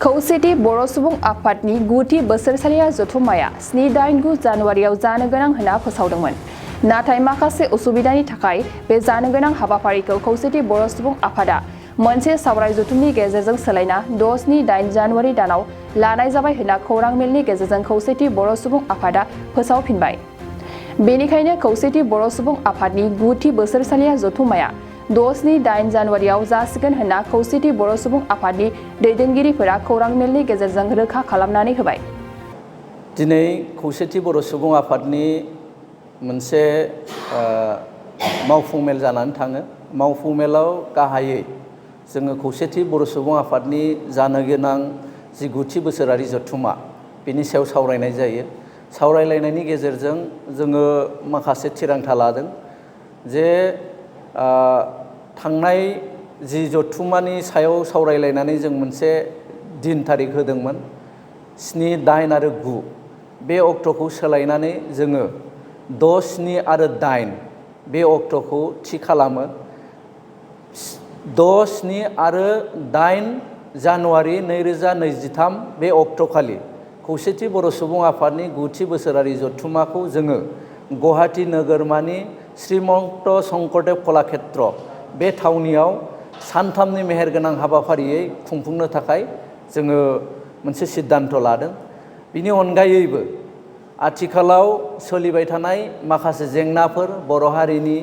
खौसेथि बर' सुबुं आफादनि गुथि बोसोरसालिया जथुम्माया 7-8 जानुवारियाव जानो गोनां होनना फोसावदोंमोन। नाथाय माखासे उसुबिदानि थाखाय बे जानो गोनां हाबाफारिखौ खौसेथि बर' सुबुं आफादा मोनसे सावराय जथुमनि गेजेरजों सोलायना 6-8 जानुवारि दानाव लानाय जाबाय होनना खौरां मेलनि गेजेरजों खौसेथि बर' सुबुं आफादा फोसावफिनबाय। बेनिखायनो खौसेथि बर' सुबुं आफादनि गुथि बोसोरसालिया जथुम्माया 6-8 जानुवारियाव जासिगोन होनना खौसेथि बर' सुबुं आफादनि दैदेनगिरिफोरा खौरां मेलनि गेजेरजों रोखा खालामनानै होबाय। दिनै खौसेथि बर' सुबुं आफादनि मोनसे मावफुं मेल जानानै थाङो। मावफुं मेलाव गाहायै जोङो खौसेथि बर' सुबुं आफादनि जानो गोनां जि गुथि बोसोरारि जथुम्मा बेनि सायाव सावरायनाय जायो। सावरायलायनायनि गेजेरजों जोङो माखासे थिरांथा लादों जे थांनाय जि जथुम्मानि सायाव सावरायलायनानै जों मोनसे दिन थारिख होदोंमोन 7, 8 आरो 9 बे अक्ट'खौ सोलायनानै जोङो 6, 7 आरो 8 बे अक्ट'खौ थि खालामो। 6, 7 आरो 8 जानुवारि 2023 बे अक्ट'खालि खौसेथि बर' सुबुं आफादनि गुथि बोसोरारि जथुम्माखौ जोङो गुवाहाटी नोगोरमानि श्रीमन्त शंकरदेव कलाक्षेत्र बे थावनियाव सानथामनि मेहेरगोनां हाबाफारियै खुंफुंनो थाखाय जोङो मोनसे सिद्धान्त लादों। बिनि अनगायैबो आथिखालाव सोलिबाय थानाय माखासे जेंनाफोर बर' हारिनि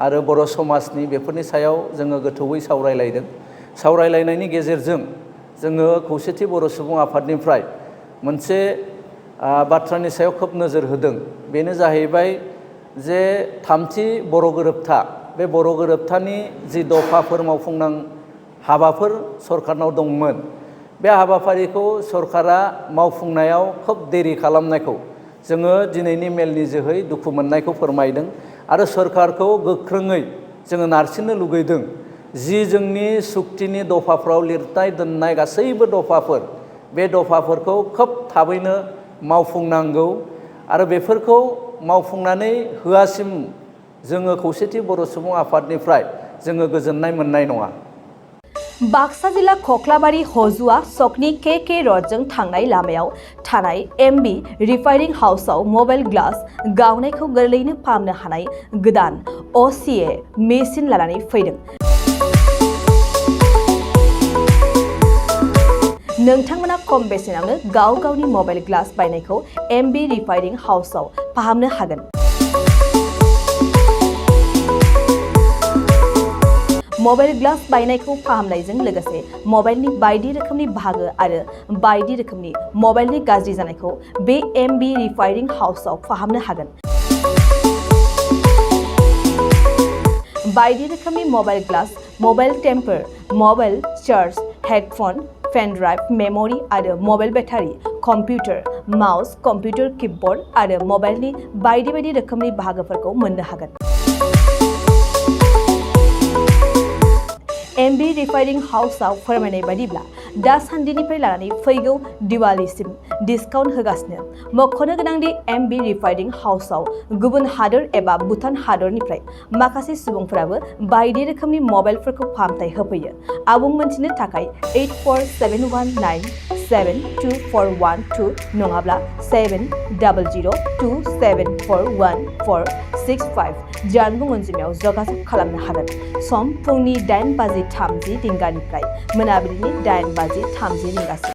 आरो बर' समाजनि बेफोरनि सायाव जोङो गोथौयै सावरायलायदों। सावरायलायनायनि गेजेरजों जोङो खौसेथि बर' सुबुं आफादनिफ्राय मोनसे बाथ्रानि सायाव खोब नोजोर होदों। बेनो जाहैबाय जे थामथि बर' गोरोबथा बे बर' गोरोबथानि जि दफाफोर मावफुंनां हाबाफोर सरकारनाव दंमोन बे हाबाफारिखौ सरकारा मावफुंनायाव खोब देरि खालामनायखौ जोङो दिनैनि मेलनि जोहै दुखु मोननायखौ फोरमायदों आरो सरकारखौ गोख्रोङै जोङो नारसिननो लुगैदों। जि जोंनि सुक्तिनि दफाफ्राव लिरनाय दोननाय गासैबो दफाफोर बे दफाफोरखौ खोब थाबैनो मावफुंनांगौ आरो बेफोरखौ मावफुंनानै होआसिम जोङो खौसेथि बर' सुबुं आफादनिफ्राय जोङो गोजोननाय मोननाय नङा। बाक्सा जिल्ला खख्लाबारि हजुआ सकनि के रडजों थांनाय लामायाव थानाय एमबि रिफाइनिं हाउसआव मबाइल ग्लास गावनायखौ गोरलैयैनो फाहामनो हानाय गोदान असिए मेसिन लानानै फैदों। नोंथांमोना खम बेसेनावनो गाव गावनि मबाइल ग्लास बायनायखौ एमबि रिफाइनिं हाउसआव फाहामनो हागोन। मबाइल ग्लास बायनायखौ फाहामनायजों लोगोसे मबाइलनि बायदि रोखोमनि बाहागो आरो बायदि रोखोमनि मबाइलनि गाज्रि जानायखौ बे एमबि रिफाइनिं हाउसआव फाहामनो हागोन। बायदि रोखोमनि mobile glass, mobile temper, mobile charge, headphone, pen drive, memory आरो mobile battery, computer, mouse, computer keyboard आरो मबाइलनि बायदि रोखोमनि बाहागोफोरखौ मोननो हागोन। एमबि रिफाइनिं हाउसआव फोरमायनाय बायदिब्ला दासान्दिनिफ्राय लानानै फैगौ दिवालीसिम डिसकाउन्ट होगासिनो। मख'नो गोनांदि एमबि रिफाइनिं हाउसआव गुबुन हादोर एबा भुटान हादरनिफ्राय माखासे सुबुंफोराबो बायदि रोखोमनि मबाइलफोरखौ फाहामथाय होफैयो। आबुं मोनथिनो थाखाय 8471972412 नङाब्ला 7002741465 जानबुं अनजिमायाव जगाजग खालामनो हागोन। सम फुंनि 8:30 रिंगानिफ्राय मोनाबिलिनि 8:30 रिंगासिम।